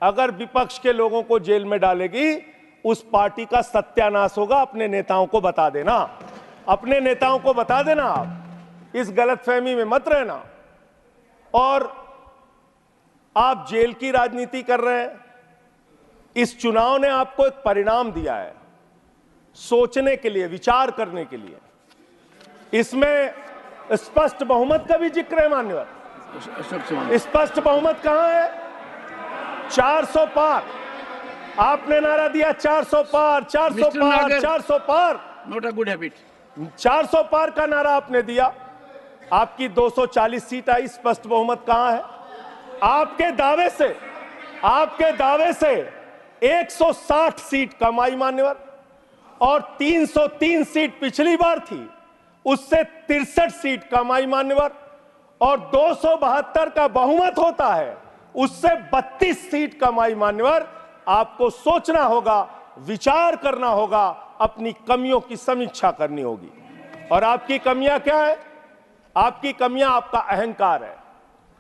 अगर विपक्ष के लोगों को जेल में डालेगी, उस पार्टी का सत्यानाश होगा। अपने नेताओं को बता देना, अपने नेताओं को बता देना, आप इस गलतफहमी में मत रहना। और आप जेल की राजनीति कर रहे हैं। इस चुनाव ने आपको एक परिणाम दिया है, सोचने के लिए, विचार करने के लिए। इसमें स्पष्ट बहुमत का भी जिक्र है मान्यवर। स्पष्ट बहुमत कहां है? 400 पार। आपने नारा दिया 400 पार, 400 पार, 400 पार। Not a good habit. 400 पार का नारा आपने दिया। आपकी 240 सीट आई। स्पष्ट बहुमत कहां है? आपके दावे से 160 सीट कम आई मान्यवर, और 303 सीट पिछली बार थी, उससे 63 सीट कम आई मान्यवर, और 272 का बहुमत होता है, उससे 32 सीट कम आई मान्यवर। आपको सोचना होगा, विचार करना होगा, अपनी कमियों की समीक्षा करनी होगी। और आपकी कमियां क्या है? आपकी कमियां आपका अहंकार है।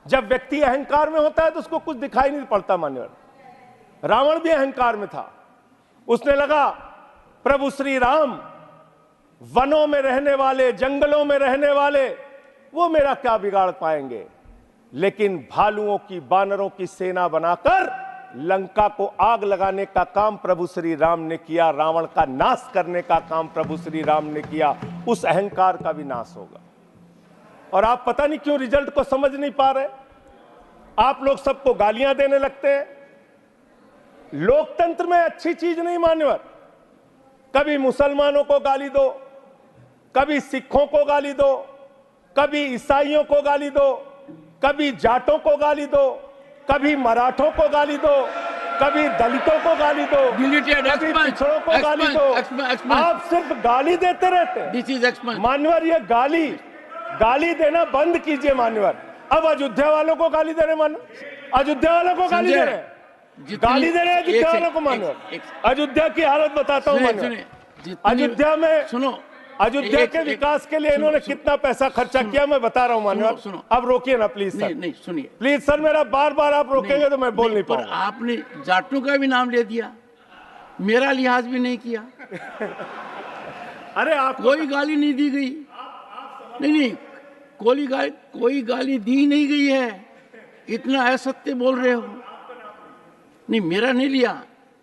जब व्यक्ति अहंकार में होता है तो उसको कुछ दिखाई नहीं पड़ता मान्यवर। रावण भी अहंकार में था। उसने लगा प्रभु श्री राम वनों में रहने वाले, जंगलों में रहने वाले, वो मेरा क्या बिगाड़ पाएंगे। लेकिन भालुओं की, बानरों की सेना बनाकर लंका को आग लगाने का काम प्रभु श्री राम ने किया, रावण का नाश करने का काम प्रभु श्री राम ने किया। उस अहंकार का भी नाश होगा। और आप पता नहीं क्यों रिजल्ट को समझ नहीं पा रहे। आप लोग सबको गालियां देने लगते हैं। लोकतंत्र में अच्छी चीज नहीं मान्यवर। कभी मुसलमानों को गाली दो, कभी सिखों को गाली दो, कभी ईसाइयों को गाली दो, कभी जाटों को गाली दो, कभी मराठों को गाली दो, कभी दलितों को गाली दो, कभी पिछड़ों को गाली दो। आप सिर्फ गाली देते रहते। मान्यवर, ये गाली देना बंद कीजिए मान्यवर। अब अयोध्या वालों को गाली दे रहे मान्यवर। अयोध्या वालों को गाली दे रहे हैं, गाली दे रहे हैं अयोध्या वालों को मान्यवर। अयोध्या की हालत बताता हूं मान्यवर। अयोध्या में सुनो, अयोध्या के विकास के लिए इन्होंने कितना पैसा खर्चा किया मैं बता रहा हूं मान्यवर। अब रोकिए ना प्लीज सर। नहीं सुनिए प्लीज सर, मेरा बार बार आप रोकेंगे तो मैं बोल नहीं पाऊंगा। आपने जाटों का भी नाम ले दिया, मेरा लिहाज भी नहीं किया। अरे आप कोई गाली नहीं दी गई। नहीं, कोई गाली दी नहीं गई है। इतना असत्य बोल रहे हो। नहीं, मेरा नहीं लिया।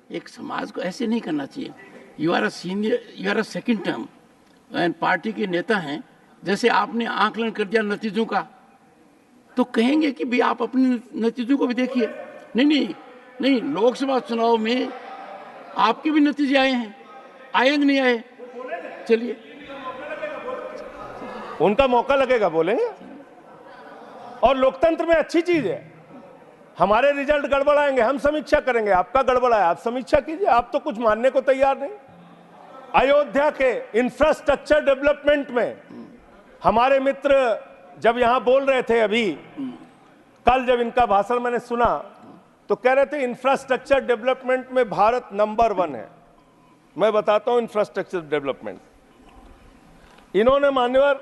एक समाज को ऐसे नहीं करना चाहिए। You are a senior, you are a second term and party के नेता हैं। जैसे आपने आकलन कर दिया नतीजों का, तो कहेंगे कि भाई आप अपने नतीजों को भी देखिए। नहीं, लोकसभा चुनाव में आपके भी नतीजे आए हैं, आए नहीं आए। चलिए, उनका मौका लगेगा, बोलेंगे। और लोकतंत्र में अच्छी चीज है। हमारे रिजल्ट गड़बड़ाएंगे, हम समीक्षा करेंगे। आपका गड़बड़ाया, आप समीक्षा कीजिए। आप तो कुछ मानने को तैयार नहीं। अयोध्या के इंफ्रास्ट्रक्चर डेवलपमेंट में हमारे मित्र जब यहां बोल रहे थे, अभी कल जब इनका भाषण मैंने सुना, तो कह रहे थे इंफ्रास्ट्रक्चर डेवलपमेंट में भारत नंबर 1 है। मैं बताता हूं इंफ्रास्ट्रक्चर डेवलपमेंट। इन्होंने मान्यवर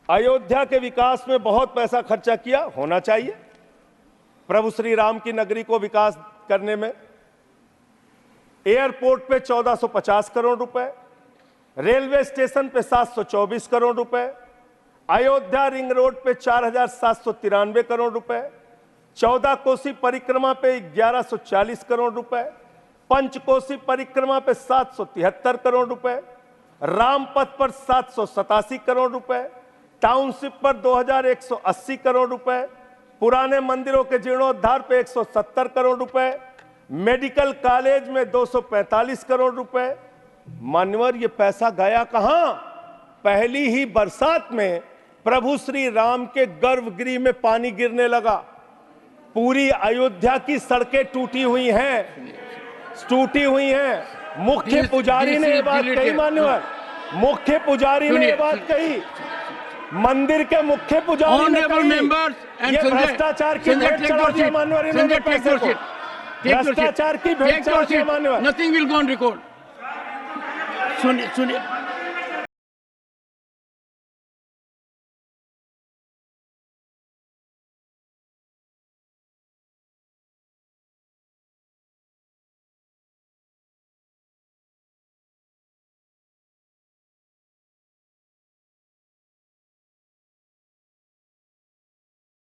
अयोध्या के विकास में बहुत पैसा खर्चा किया, होना चाहिए। प्रभु श्री राम की नगरी को विकास करने में एयरपोर्ट पे 1450 करोड़ रुपए, रेलवे स्टेशन पे 724 करोड़ रुपए, अयोध्या रिंग रोड पे 4793 करोड़ रुपए, 14 कोसी परिक्रमा पे 1140 करोड़ रुपए, पंचकोसी परिक्रमा पे 773 करोड़ रुपए, रामपथ पर 787 करोड़ रुपए, टाउनशिप पर 2180 करोड़ रुपए, पुराने मंदिरों के जीर्णोद्धार पे 170 करोड़ रुपए, मेडिकल कॉलेज में 245 करोड़ रुपए। मान्यवर, ये पैसा गया कहां? पहली ही बरसात में प्रभु श्री राम के गर्भगृह में पानी गिरने लगा। पूरी अयोध्या की सड़कें टूटी हुई हैं। मुख्य पुजारी ने ये बात कही मान्यवर। मुख्य पुजारी ने ये बात कही। मंदिर के मुख्य पुजारी ने कही। ये भ्रष्टाचार की भेंट चढ़ा दिया मान्यवर इन्होंने पैसे को। भ्रष्टाचार की भेंट चढ़ा दिया मान्यवर। Nothing will go on record. सुनिए